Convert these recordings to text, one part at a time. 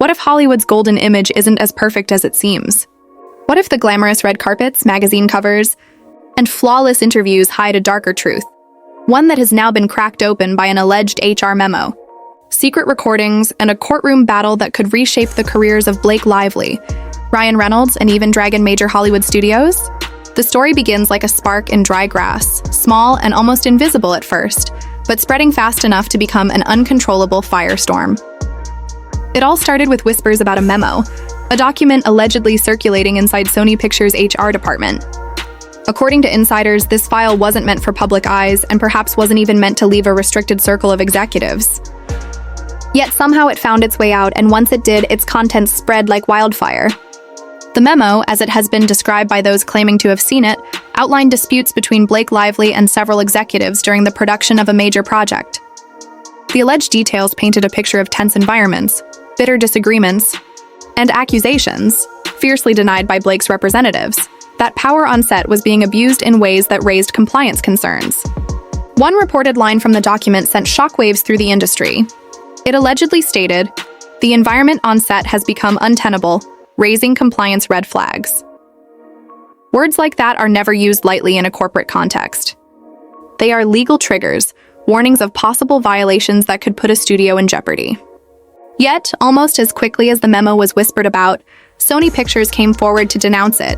What if Hollywood's golden image isn't as perfect as it seems? What if the glamorous red carpets, magazine covers, and flawless interviews hide a darker truth? One that has now been cracked open by an alleged HR memo, secret recordings, and a courtroom battle that could reshape the careers of Blake Lively, Ryan Reynolds, and even Dragon major Hollywood studios? The story begins like a spark in dry grass, small and almost invisible at first, but spreading fast enough to become an uncontrollable firestorm. It all started with whispers about a memo, a document allegedly circulating inside Sony Pictures' HR department. According to insiders, this file wasn't meant for public eyes and perhaps wasn't even meant to leave a restricted circle of executives. Yet somehow it found its way out, and once it did, its contents spread like wildfire. The memo, as it has been described by those claiming to have seen it, outlined disputes between Blake Lively and several executives during the production of a major project. The alleged details painted a picture of tense environments, bitter disagreements, and accusations, fiercely denied by Blake's representatives, that power on set was being abused in ways that raised compliance concerns. One reported line from the document sent shockwaves through the industry. It allegedly stated, "The environment on set has become untenable, raising compliance red flags." Words like that are never used lightly in a corporate context. They are legal triggers, warnings of possible violations that could put a studio in jeopardy. Yet, almost as quickly as the memo was whispered about, Sony Pictures came forward to denounce it.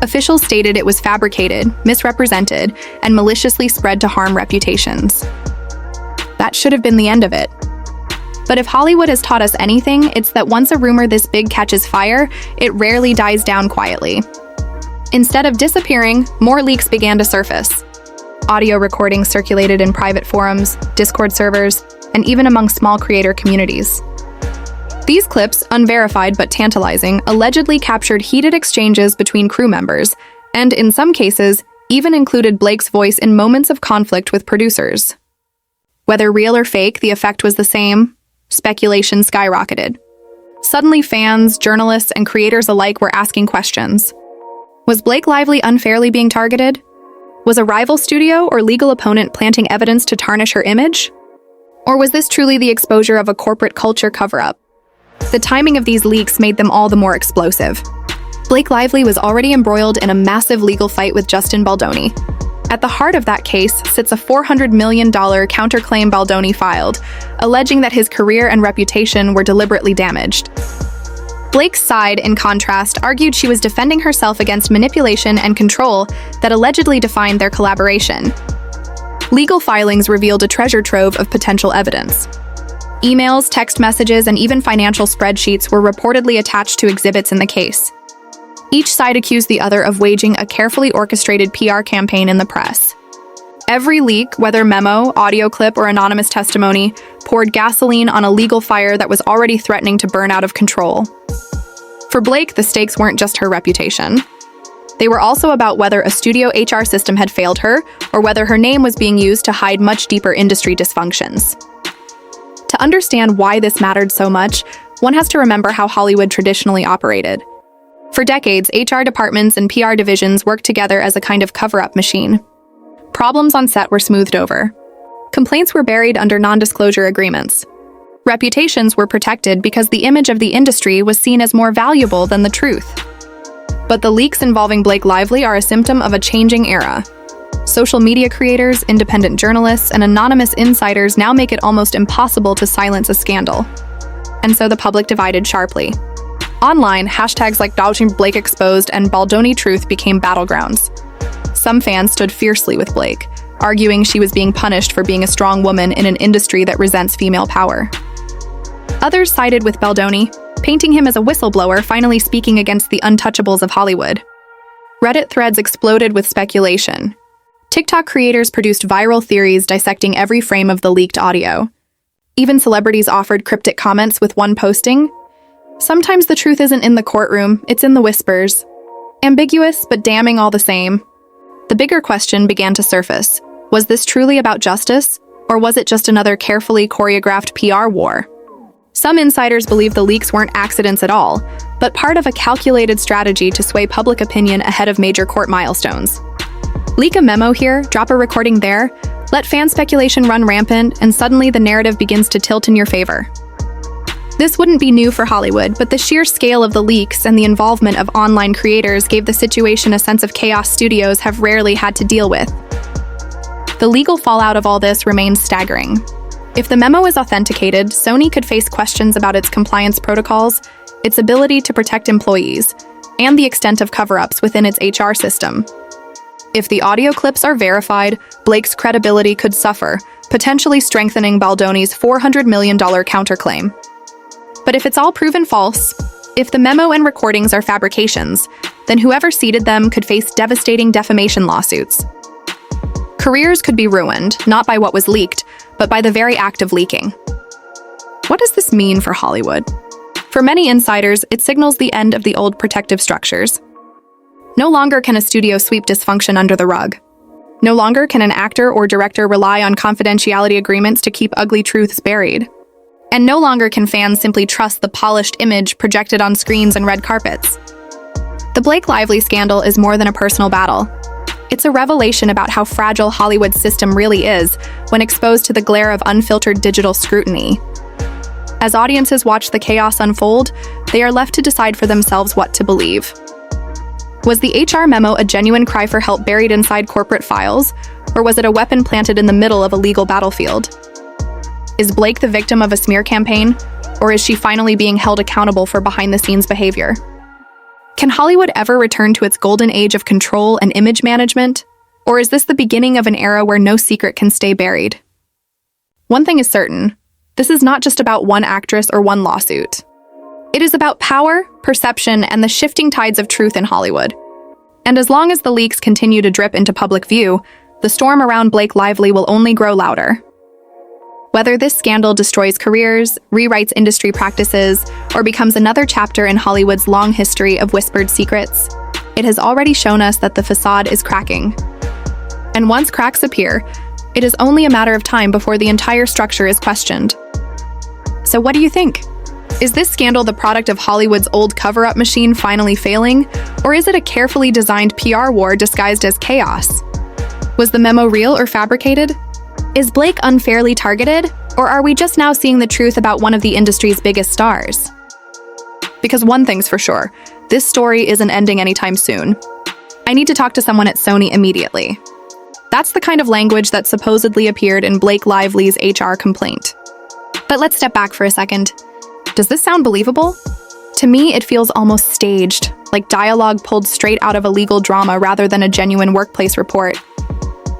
Officials stated it was fabricated, misrepresented, and maliciously spread to harm reputations. That should have been the end of it. But if Hollywood has taught us anything, it's that once a rumor this big catches fire, it rarely dies down quietly. Instead of disappearing, more leaks began to surface. Audio recordings circulated in private forums, Discord servers, and even among small creator communities. These clips, unverified but tantalizing, allegedly captured heated exchanges between crew members, and in some cases, even included Blake's voice in moments of conflict with producers. Whether real or fake, the effect was the same. Speculation skyrocketed. Suddenly, fans, journalists, and creators alike were asking questions. Was Blake Lively unfairly being targeted? Was a rival studio or legal opponent planting evidence to tarnish her image? Or was this truly the exposure of a corporate culture cover-up? The timing of these leaks made them all the more explosive. Blake Lively was already embroiled in a massive legal fight with Justin Baldoni. At the heart of that case sits a $400 million counterclaim Baldoni filed, alleging that his career and reputation were deliberately damaged. Blake's side, in contrast, argued she was defending herself against manipulation and control that allegedly defined their collaboration. Legal filings revealed a treasure trove of potential evidence. Emails, text messages, and even financial spreadsheets were reportedly attached to exhibits in the case. Each side accused the other of waging a carefully orchestrated PR campaign in the press. Every leak, whether memo, audio clip, or anonymous testimony, poured gasoline on a legal fire that was already threatening to burn out of control. For Blake, the stakes weren't just her reputation. They were also about whether a studio HR system had failed her, or whether her name was being used to hide much deeper industry dysfunctions. To understand why this mattered so much, one has to remember how Hollywood traditionally operated. For decades, HR departments and PR divisions worked together as a kind of cover-up machine. Problems on set were smoothed over. Complaints were buried under non-disclosure agreements. Reputations were protected because the image of the industry was seen as more valuable than the truth. But the leaks involving Blake Lively are a symptom of a changing era. Social media creators, independent journalists, and anonymous insiders now make it almost impossible to silence a scandal. And so the public divided sharply. Online, hashtags like #Blake Exposed and Baldoni Truth became battlegrounds. Some fans stood fiercely with Blake, arguing she was being punished for being a strong woman in an industry that resents female power. Others sided with Baldoni, painting him as a whistleblower finally speaking against the untouchables of Hollywood. Reddit threads exploded with speculation. TikTok creators produced viral theories dissecting every frame of the leaked audio. Even celebrities offered cryptic comments with one posting. Sometimes the truth isn't in the courtroom, it's in the whispers. Ambiguous, but damning all the same. The bigger question began to surface. Was this truly about justice, or was it just another carefully choreographed PR war? Some insiders believe the leaks weren't accidents at all, but part of a calculated strategy to sway public opinion ahead of major court milestones. Leak a memo here, drop a recording there, let fan speculation run rampant, and suddenly the narrative begins to tilt in your favor. This wouldn't be new for Hollywood, but the sheer scale of the leaks and the involvement of online creators gave the situation a sense of chaos studios have rarely had to deal with. The legal fallout of all this remains staggering. If the memo is authenticated, Sony could face questions about its compliance protocols, its ability to protect employees, and the extent of cover-ups within its HR system. If the audio clips are verified, Blake's credibility could suffer, potentially strengthening Baldoni's $400 million counterclaim. But if it's all proven false, if the memo and recordings are fabrications, then whoever seeded them could face devastating defamation lawsuits. Careers could be ruined, not by what was leaked, but by the very act of leaking. What does this mean for Hollywood? For many insiders, it signals the end of the old protective structures. No longer can a studio sweep dysfunction under the rug. No longer can an actor or director rely on confidentiality agreements to keep ugly truths buried. And no longer can fans simply trust the polished image projected on screens and red carpets. The Blake Lively scandal is more than a personal battle. It's a revelation about how fragile Hollywood's system really is when exposed to the glare of unfiltered digital scrutiny. As audiences watch the chaos unfold, they are left to decide for themselves what to believe. Was the HR memo a genuine cry for help buried inside corporate files, or was it a weapon planted in the middle of a legal battlefield? Is Blake the victim of a smear campaign, or is she finally being held accountable for behind-the-scenes behavior? Can Hollywood ever return to its golden age of control and image management, or is this the beginning of an era where no secret can stay buried? One thing is certain, this is not just about one actress or one lawsuit. It is about power, perception, and the shifting tides of truth in Hollywood. And as long as the leaks continue to drip into public view, the storm around Blake Lively will only grow louder. Whether this scandal destroys careers, rewrites industry practices, or becomes another chapter in Hollywood's long history of whispered secrets, it has already shown us that the facade is cracking. And once cracks appear, it is only a matter of time before the entire structure is questioned. So what do you think? Is this scandal the product of Hollywood's old cover-up machine finally failing, or is it a carefully designed PR war disguised as chaos? Was the memo real or fabricated? Is Blake unfairly targeted, or are we just now seeing the truth about one of the industry's biggest stars? Because one thing's for sure, this story isn't ending anytime soon. I need to talk to someone at Sony immediately. That's the kind of language that supposedly appeared in Blake Lively's HR complaint. But let's step back for a second. Does this sound believable? To me, it feels almost staged, like dialogue pulled straight out of a legal drama rather than a genuine workplace report.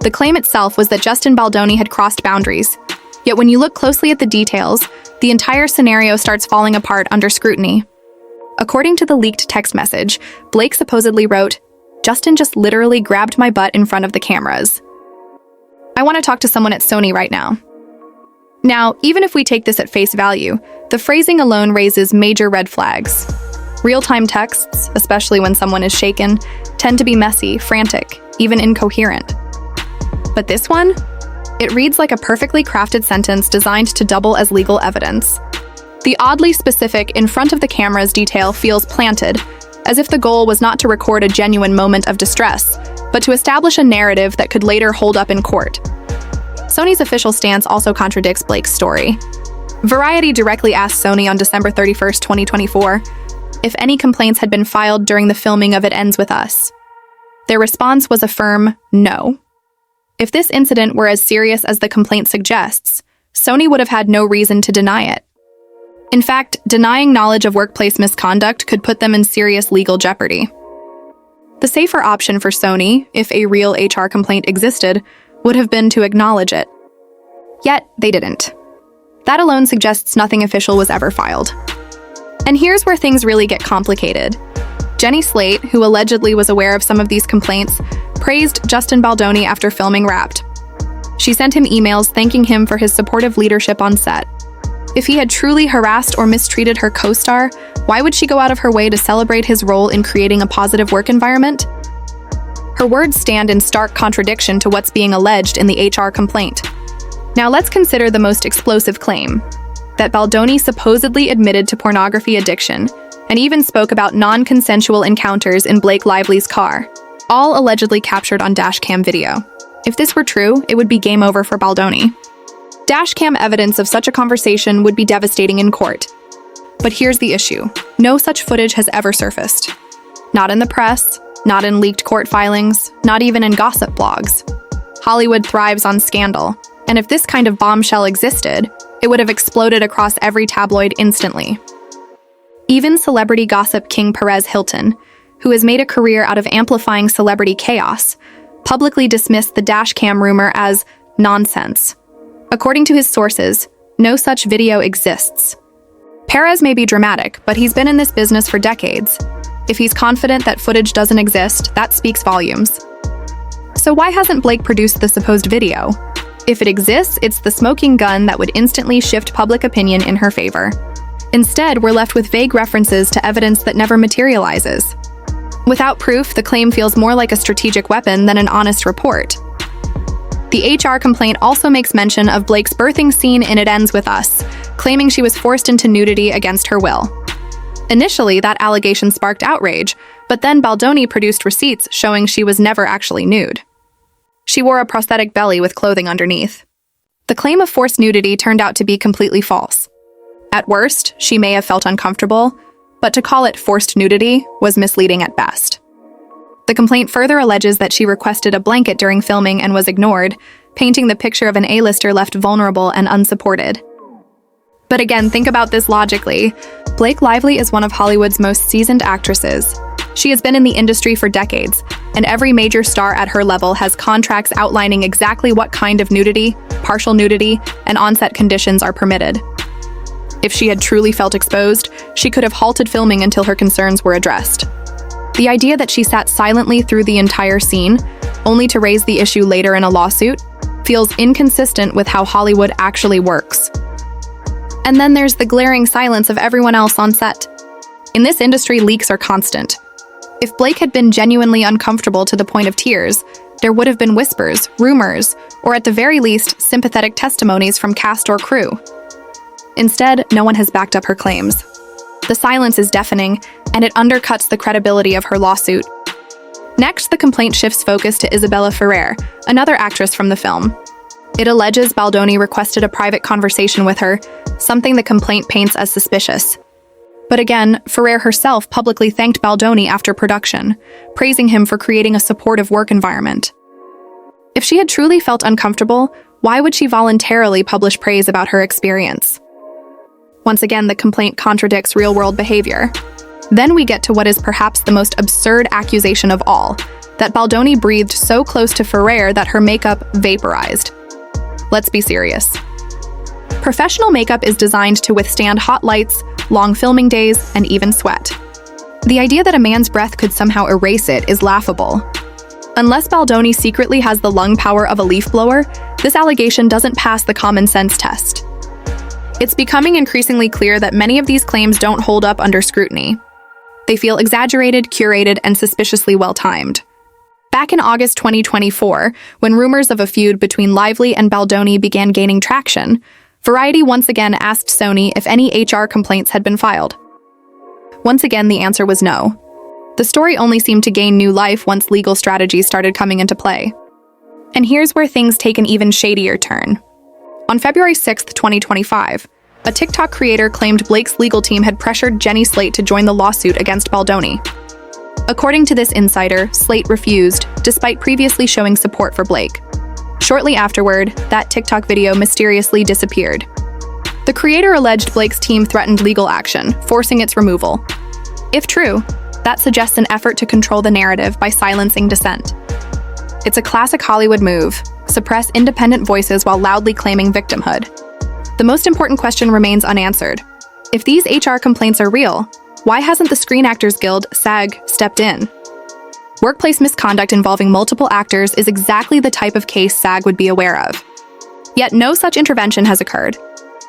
The claim itself was that Justin Baldoni had crossed boundaries. Yet when you look closely at the details, the entire scenario starts falling apart under scrutiny. According to the leaked text message, Blake supposedly wrote, "Justin just literally grabbed my butt in front of the cameras." I want to talk to someone at Sony right now. Now, even if we take this at face value, the phrasing alone raises major red flags. Real-time texts, especially when someone is shaken, tend to be messy, frantic, even incoherent. But this one? It reads like a perfectly crafted sentence designed to double as legal evidence. The oddly specific in front of the cameras detail feels planted, as if the goal was not to record a genuine moment of distress, but to establish a narrative that could later hold up in court. Sony's official stance also contradicts Blake's story. Variety directly asked Sony on December 31st, 2024, if any complaints had been filed during the filming of It Ends With Us. Their response was a firm no. If this incident were as serious as the complaint suggests, Sony would have had no reason to deny it. In fact, denying knowledge of workplace misconduct could put them in serious legal jeopardy. The safer option for Sony, if a real HR complaint existed, would have been to acknowledge it. Yet, they didn't. That alone suggests nothing official was ever filed. And here's where things really get complicated. Jenny Slate, who allegedly was aware of some of these complaints, praised Justin Baldoni after filming Wrapped. She sent him emails thanking him for his supportive leadership on set. If he had truly harassed or mistreated her co-star, why would she go out of her way to celebrate his role in creating a positive work environment? Her words stand in stark contradiction to what's being alleged in the HR complaint. Now let's consider the most explosive claim, that Baldoni supposedly admitted to pornography addiction and even spoke about non-consensual encounters in Blake Lively's car, all allegedly captured on dashcam video. If this were true, it would be game over for Baldoni. Dashcam evidence of such a conversation would be devastating in court. But here's the issue. No such footage has ever surfaced. Not in the press, not in leaked court filings, not even in gossip blogs. Hollywood thrives on scandal, and if this kind of bombshell existed, it would have exploded across every tabloid instantly. Even celebrity gossip king Perez Hilton, who has made a career out of amplifying celebrity chaos, publicly dismissed the dashcam rumor as nonsense. According to his sources, no such video exists. Perez may be dramatic, but he's been in this business for decades. If he's confident that footage doesn't exist, that speaks volumes. So why hasn't Blake produced the supposed video? If it exists, it's the smoking gun that would instantly shift public opinion in her favor. Instead, we're left with vague references to evidence that never materializes. Without proof, the claim feels more like a strategic weapon than an honest report. The HR complaint also makes mention of Blake's birthing scene in It Ends With Us, claiming she was forced into nudity against her will. Initially, that allegation sparked outrage, but then Baldoni produced receipts showing she was never actually nude. She wore a prosthetic belly with clothing underneath. The claim of forced nudity turned out to be completely false. At worst, she may have felt uncomfortable, but to call it forced nudity was misleading at best. The complaint further alleges that she requested a blanket during filming and was ignored, painting the picture of an A-lister left vulnerable and unsupported. But again, think about this logically. Blake Lively is one of Hollywood's most seasoned actresses. She has been in the industry for decades, and every major star at her level has contracts outlining exactly what kind of nudity, partial nudity, and on-set conditions are permitted. If she had truly felt exposed, she could have halted filming until her concerns were addressed. The idea that she sat silently through the entire scene, only to raise the issue later in a lawsuit, feels inconsistent with how Hollywood actually works. And then there's the glaring silence of everyone else on set. In this industry, leaks are constant. If Blake had been genuinely uncomfortable to the point of tears, there would have been whispers, rumors, or at the very least, sympathetic testimonies from cast or crew. Instead, no one has backed up her claims. The silence is deafening, and it undercuts the credibility of her lawsuit. Next, the complaint shifts focus to Isabella Ferrer, another actress from the film. It alleges Baldoni requested a private conversation with her, something the complaint paints as suspicious. But again, Ferrer herself publicly thanked Baldoni after production, praising him for creating a supportive work environment. If she had truly felt uncomfortable, why would she voluntarily publish praise about her experience? Once again, the complaint contradicts real-world behavior. Then we get to what is perhaps the most absurd accusation of all, that Baldoni breathed so close to Ferrer that her makeup vaporized. Let's be serious. Professional makeup is designed to withstand hot lights, long filming days, and even sweat. The idea that a man's breath could somehow erase it is laughable. Unless Baldoni secretly has the lung power of a leaf blower, this allegation doesn't pass the common sense test. It's becoming increasingly clear that many of these claims don't hold up under scrutiny. They feel exaggerated, curated, and suspiciously well-timed. Back in August 2024, when rumors of a feud between Lively and Baldoni began gaining traction, Variety once again asked Sony if any HR complaints had been filed. Once again, the answer was no. The story only seemed to gain new life once legal strategies started coming into play. And here's where things take an even shadier turn. On February 6, 2025, a TikTok creator claimed Blake's legal team had pressured Jenny Slate to join the lawsuit against Baldoni. According to this insider, Slate refused, despite previously showing support for Blake. Shortly afterward, that TikTok video mysteriously disappeared. The creator alleged Blake's team threatened legal action, forcing its removal. If true, that suggests an effort to control the narrative by silencing dissent. It's a classic Hollywood move: suppress independent voices while loudly claiming victimhood. The most important question remains unanswered. If these HR complaints are real, why hasn't the Screen Actors Guild, SAG, stepped in? Workplace misconduct involving multiple actors is exactly the type of case SAG would be aware of. Yet no such intervention has occurred.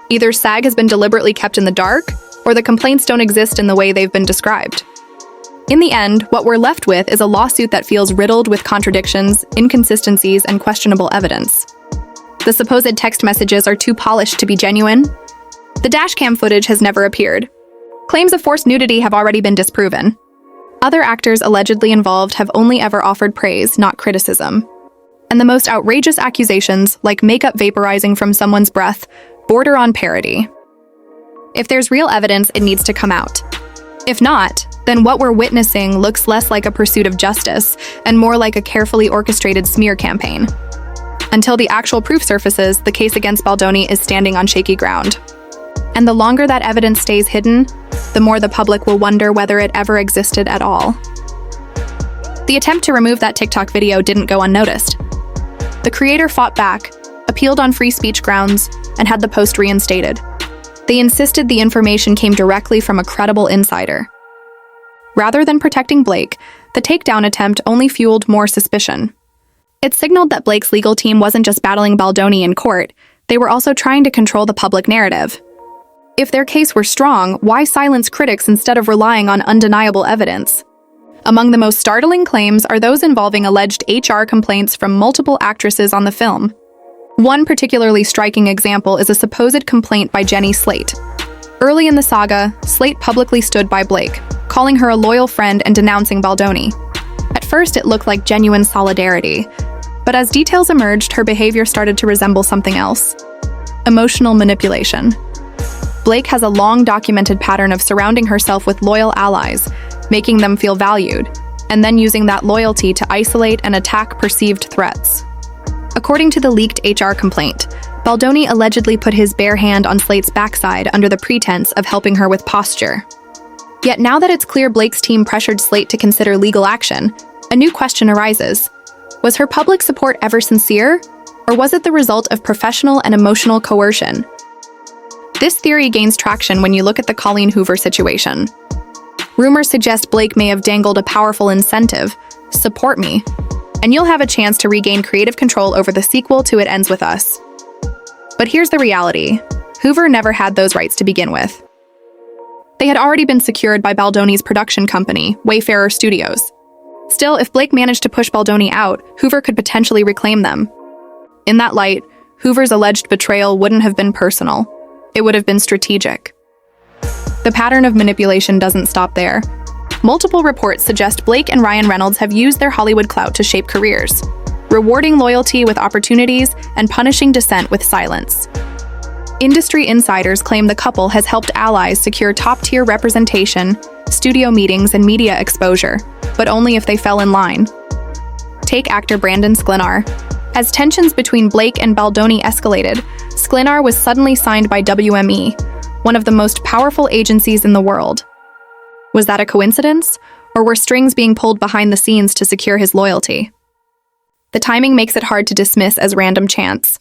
Either SAG has been deliberately kept in the dark, or the complaints don't exist in the way they've been described. In the end, what we're left with is a lawsuit that feels riddled with contradictions, inconsistencies, and questionable evidence. The supposed text messages are too polished to be genuine. The dashcam footage has never appeared. Claims of forced nudity have already been disproven. Other actors allegedly involved have only ever offered praise, not criticism. And the most outrageous accusations, like makeup vaporizing from someone's breath, border on parody. If there's real evidence, it needs to come out. If not, then what we're witnessing looks less like a pursuit of justice and more like a carefully orchestrated smear campaign. Until the actual proof surfaces, the case against Baldoni is standing on shaky ground. And the longer that evidence stays hidden, the more the public will wonder whether it ever existed at all. The attempt to remove that TikTok video didn't go unnoticed. The creator fought back, appealed on free speech grounds, and had the post reinstated. They insisted the information came directly from a credible insider. Rather than protecting Blake, the takedown attempt only fueled more suspicion. It signaled that Blake's legal team wasn't just battling Baldoni in court, they were also trying to control the public narrative. If their case were strong, why silence critics instead of relying on undeniable evidence? Among the most startling claims are those involving alleged HR complaints from multiple actresses on the film. One particularly striking example is a supposed complaint by Jenny Slate. Early in the saga, Slate publicly stood by Blake, calling her a loyal friend and denouncing Baldoni. At first, it looked like genuine solidarity, but as details emerged, her behavior started to resemble something else: emotional manipulation. Blake has a long documented pattern of surrounding herself with loyal allies, making them feel valued, and then using that loyalty to isolate and attack perceived threats. According to the leaked HR complaint, Baldoni allegedly put his bare hand on Slate's backside under the pretense of helping her with posture. Yet now that it's clear Blake's team pressured Slate to consider legal action, a new question arises. Was her public support ever sincere, or was it the result of professional and emotional coercion? This theory gains traction when you look at the Colleen Hoover situation. Rumors suggest Blake may have dangled a powerful incentive: support me, and you'll have a chance to regain creative control over the sequel to It Ends With Us. But here's the reality: Hoover never had those rights to begin with. They had already been secured by Baldoni's production company, Wayfarer Studios. Still, if Blake managed to push Baldoni out, Hoover could potentially reclaim them. In that light, Hoover's alleged betrayal wouldn't have been personal. It would have been strategic. The pattern of manipulation doesn't stop there. Multiple reports suggest Blake and Ryan Reynolds have used their Hollywood clout to shape careers, rewarding loyalty with opportunities and punishing dissent with silence. Industry insiders claim the couple has helped allies secure top-tier representation, studio meetings, and media exposure, but only if they fell in line. Take actor Brandon Sklenar. As tensions between Blake and Baldoni escalated, Sklenar was suddenly signed by WME, one of the most powerful agencies in the world. Was that a coincidence, or were strings being pulled behind the scenes to secure his loyalty? The timing makes it hard to dismiss as random chance.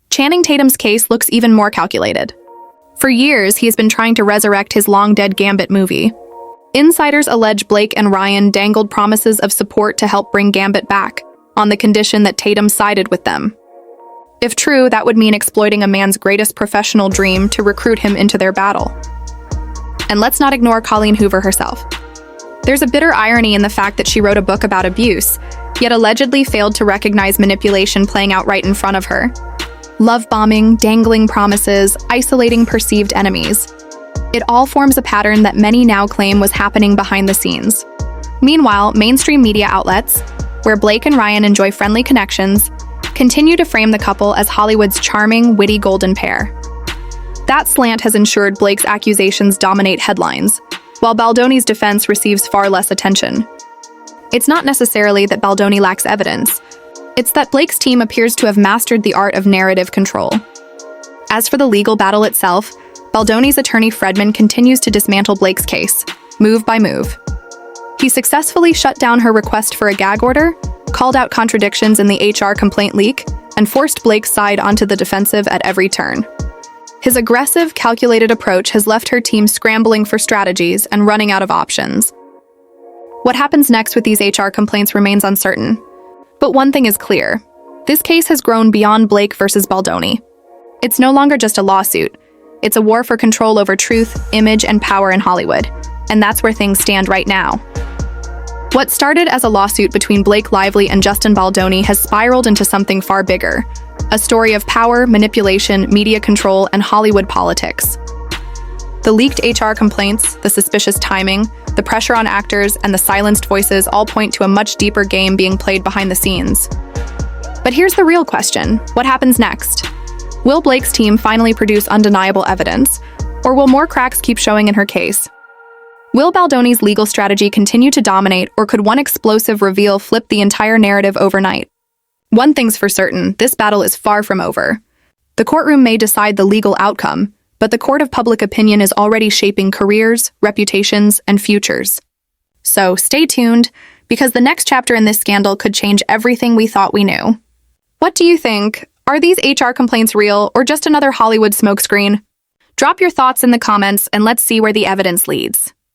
Channing Tatum's case looks even more calculated. For years, he has been trying to resurrect his long-dead Gambit movie. Insiders allege Blake and Ryan dangled promises of support to help bring Gambit back, on the condition that Tatum sided with them. If true, that would mean exploiting a man's greatest professional dream to recruit him into their battle. And let's not ignore Colleen Hoover herself. There's a bitter irony in the fact that she wrote a book about abuse, yet allegedly failed to recognize manipulation playing out right in front of her. Love bombing, dangling promises, isolating perceived enemies. It all forms a pattern that many now claim was happening behind the scenes. Meanwhile, mainstream media outlets, where Blake and Ryan enjoy friendly connections, continue to frame the couple as Hollywood's charming, witty golden pair. That slant has ensured Blake's accusations dominate headlines, while Baldoni's defense receives far less attention. It's not necessarily that Baldoni lacks evidence. It's that Blake's team appears to have mastered the art of narrative control. As for the legal battle itself, Baldoni's attorney Fredman continues to dismantle Blake's case, move by move. He successfully shut down her request for a gag order, called out contradictions in the HR complaint leak, and forced Blake's side onto the defensive at every turn. His aggressive, calculated approach has left her team scrambling for strategies and running out of options. What happens next with these HR complaints remains uncertain. But one thing is clear: this case has grown beyond Blake versus Baldoni. It's no longer just a lawsuit. It's a war for control over truth, image, and power in Hollywood. And that's where things stand right now. What started as a lawsuit between Blake Lively and Justin Baldoni has spiraled into something far bigger: a story of power, manipulation, media control, and Hollywood politics. The leaked HR complaints, the suspicious timing, the pressure on actors, and the silenced voices all point to a much deeper game being played behind the scenes. But here's the real question: what happens next? Will Blake's team finally produce undeniable evidence, Or will more cracks keep showing in her case? Will Baldoni's legal strategy continue to dominate, or could one explosive reveal flip the entire narrative overnight? One thing's for certain, this battle is far from over. The courtroom may decide the legal outcome, but the court of public opinion is already shaping careers, reputations, and futures. So stay tuned, because the next chapter in this scandal could change everything we thought we knew. What do you think? Are these HR complaints real, or just another Hollywood smokescreen? Drop your thoughts in the comments and let's see where the evidence leads.